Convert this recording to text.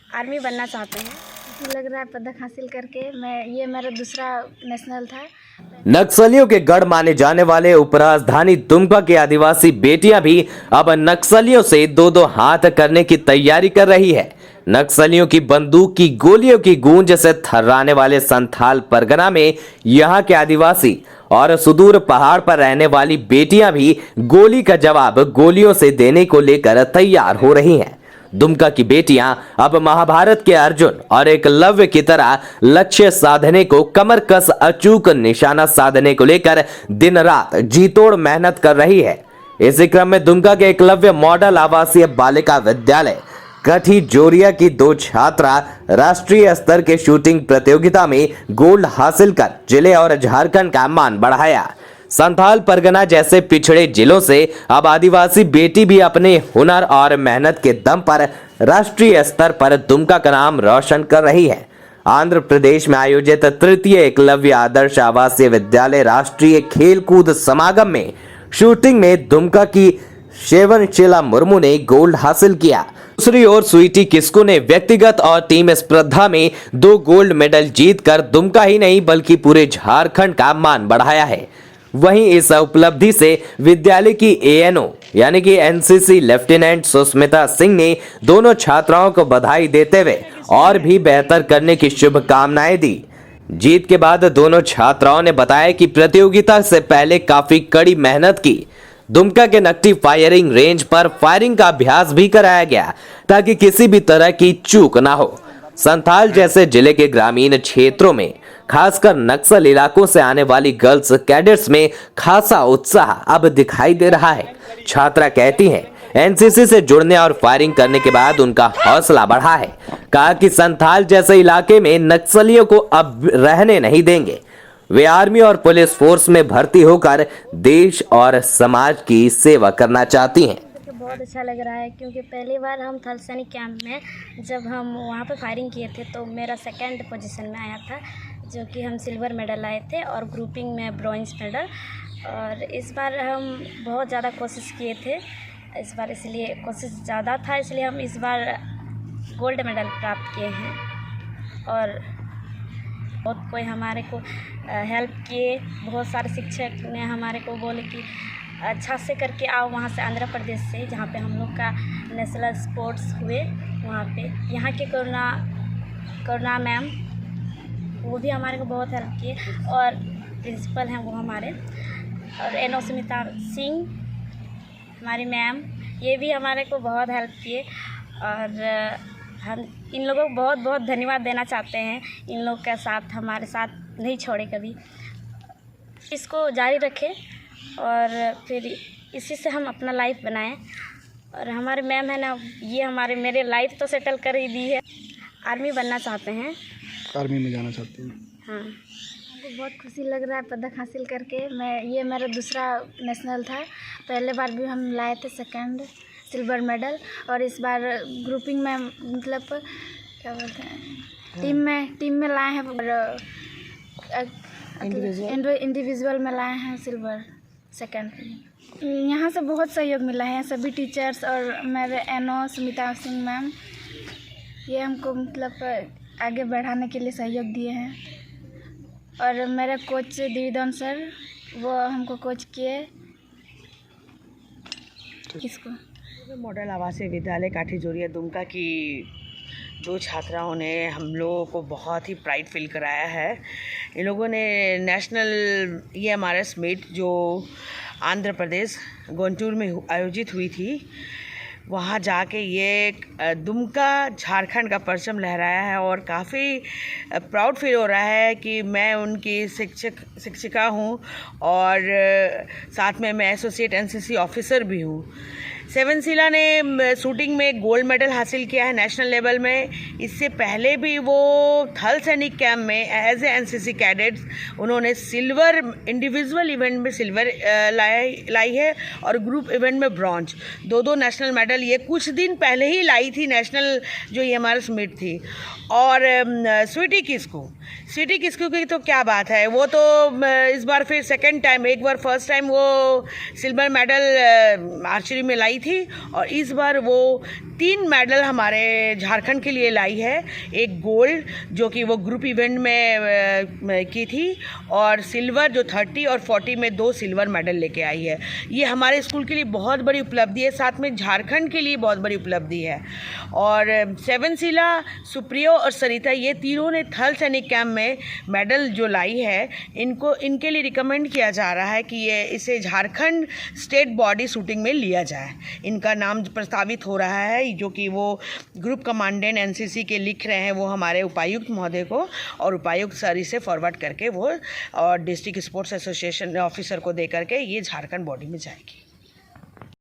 Army बनना चाहते हैं। मुझे लग रहा है पदक हासिल करके ये मेरा दूसरा नेशनल था। नक्सलियों के गढ़ माने जाने वाले उपराजधानी दुमका की आदिवासी बेटियां भी अब नक्सलियों से दो दो हाथ करने की तैयारी कर रही है। नक्सलियों की बंदूक की गोलियों की गूंज से थर्राने वाले संथाल परगना में यहां के आदिवासी और सुदूर पहाड़ पर रहने वाली बेटियां भी गोली का जवाब गोलियों से देने को लेकर तैयार हो रही हैं। दुमका की बेटियां अब महाभारत के अर्जुन और एकलव्य की तरह लक्ष्य साधने को कमर कस अचूक निशाना साधने को लेकर दिन रात जी तोड़ मेहनत कर रही है। इसी क्रम में दुमका के एकलव्य मॉडल आवासीय बालिका विद्यालय कठी जोरिया की दो छात्रा राष्ट्रीय स्तर के शूटिंग प्रतियोगिता में गोल्ड हासिल कर जिले और झारखंड का मान बढ़ाया। संथाल परगना जैसे पिछड़े जिलों से अब आदिवासी बेटी भी अपने हुनर और मेहनत के दम पर राष्ट्रीय स्तर पर दुमका का नाम रोशन कर रही है। आंध्र प्रदेश में आयोजित तृतीय एकलव्य आदर्श आवासीय विद्यालय राष्ट्रीय खेलकूद समागम में शूटिंग में दुमका की शेवनशिला मुर्मू ने गोल्ड हासिल किया। दूसरी ओर स्वीटी किस्कू ने व्यक्तिगत और टीम स्पर्धा में 2 गोल्ड मेडल जीतकर दुमका ही नहीं बल्कि पूरे झारखंड का मान बढ़ाया है। वहीं इस उपलब्धि से विद्यालय की एएनओ यानी कि एनसीसी लेफ्टिनेंट सुस्मिता सिंह ने दोनों छात्राओं को बधाई देते हुए और भी बेहतर करने की शुभकामनाएं दी। जीत के बाद दोनों छात्राओं ने बताया कि प्रतियोगिता से पहले काफी कड़ी मेहनत की। दुमका के नकटी फायरिंग रेंज पर फायरिंग का अभ्यास भी कराया गया ताकि किसी भी तरह की चूक ना हो। संथाल जैसे जिले के ग्रामीण क्षेत्रों में खासकर नक्सल इलाकों से आने वाली गर्ल्स कैडेट्स में खासा उत्साह अब दिखाई दे रहा है। छात्रा कहती हैं एनसीसी से जुड़ने और फायरिंग करने के बाद उनका हौसला बढ़ा है। कहा कि संथाल जैसे इलाके में नक्सलियों को अब रहने नहीं देंगे। वे आर्मी और पुलिस फोर्स में भर्ती होकर देश और समाज की सेवा करना चाहती हैं। बहुत अच्छा लग रहा है क्योंकि पहली बार हम थल सैनिक कैंप में जब हम वहाँ पर फायरिंग किए थे तो मेरा 2nd पोजीशन में आया था, जो कि हम सिल्वर मेडल लाए थे और ग्रुपिंग में ब्रॉन्ज मेडल। और इस बार हम बहुत ज़्यादा कोशिश किए थे, इस बार इसलिए कोशिश ज़्यादा था इसलिए हम इस बार गोल्ड मेडल प्राप्त किए हैं। और बहुत कोई हमारे को हेल्प किए, बहुत सारे शिक्षक ने हमारे को बोले कि अच्छा से करके आओ वहाँ से आंध्र प्रदेश से जहाँ पे हम लोग का नेशनल स्पोर्ट्स हुए वहाँ पे। यहाँ के करुणा मैम वो भी हमारे को बहुत हेल्प किए और प्रिंसिपल हैं वो हमारे, और एनओ सुमिता सिंह हमारी मैम ये भी हमारे को बहुत हेल्प किए। और हम इन लोगों को बहुत बहुत धन्यवाद देना चाहते हैं। इन लोग का साथ हमारे साथ नहीं छोड़े कभी, इसको जारी रखें और फिर इसी से हम अपना लाइफ बनाएं। और हमारे मैम है ना ये मेरे लाइफ तो सेटल कर ही दी है। आर्मी बनना चाहते हैं, आर्मी में जाना चाहते हैं। हाँ, मुझे बहुत खुशी लग रहा है पदक हासिल करके। ये मेरा दूसरा नेशनल था। पहले बार भी हम लाए थे 2nd सिल्वर मेडल, और इस बार ग्रुपिंग में मतलब क्या बोलते हैं टीम में लाए हैं और इंडिविजुअल में लाए हैं सिल्वर 2nd। यहाँ से बहुत सहयोग मिला है, सभी टीचर्स और मेरे एनओ सुमिता सिंह मैम ये हमको मतलब आगे बढ़ाने के लिए सहयोग दिए हैं। और मेरे कोच दिविदन सर वो हमको कोच किए। किसको मॉडल आवासीय विद्यालय काठी जोरिया दुमका की 2 छात्राओं ने हम लोगों को बहुत ही प्राइड फील कराया है। इन लोगों ने नेशनल EMRS मीट जो आंध्र प्रदेश गुंटूर में आयोजित हुई थी वहाँ जाके ये दुमका झारखंड का परचम लहराया है और काफ़ी प्राउड फील हो रहा है कि मैं उनकी शिक्षिका हूँ और साथ में मैं एसोसिएट एनसीसी ऑफिसर भी हूँ। शेवनशिला ने शूटिंग में गोल्ड मेडल हासिल किया है नेशनल लेवल में। इससे पहले भी वो थल सैनिक कैंप में एज ए एनसीसी कैडेट्स उन्होंने सिल्वर इंडिविजुअल इवेंट में सिल्वर लाई है और ग्रुप इवेंट में ब्रॉन्ज, 2 नेशनल मेडल ये कुछ दिन पहले ही लाई थी नेशनल जो EMRS मीट थी। और स्वीटी किस्कू सिटी किसको की तो क्या बात है, वो तो इस बार फिर सेकंड टाइम, एक बार फर्स्ट टाइम वो सिल्वर मेडल आर्चरी में लाई थी और इस बार वो 3 मेडल हमारे झारखंड के लिए लाई है। एक गोल्ड जो कि वो ग्रुप इवेंट में की थी और सिल्वर जो 30 और 40 में 2 सिल्वर मेडल लेके आई है। ये हमारे स्कूल के लिए बहुत बड़ी उपलब्धि है, साथ में झारखंड के लिए बहुत बड़ी उपलब्धि है। और सेवनशिला, सुप्रियो और सरिता ये तीनों ने थल सैनिक कैंप में मेडल जो लाई है, इनके लिए रिकमेंड किया जा रहा है कि इसे झारखंड स्टेट बॉडी शूटिंग में लिया जाए। इनका नाम प्रस्तावित हो रहा है, जो कि वो ग्रुप कमांडेंट एनसीसी के लिख रहे हैं वो हमारे उपायुक्त महोदय को, और उपायुक्त सर इसे फॉरवर्ड करके वो और डिस्ट्रिक्ट स्पोर्ट्स एसोसिएशन ऑफिसर को दे करके ये झारखंड बॉडी में जाएगी।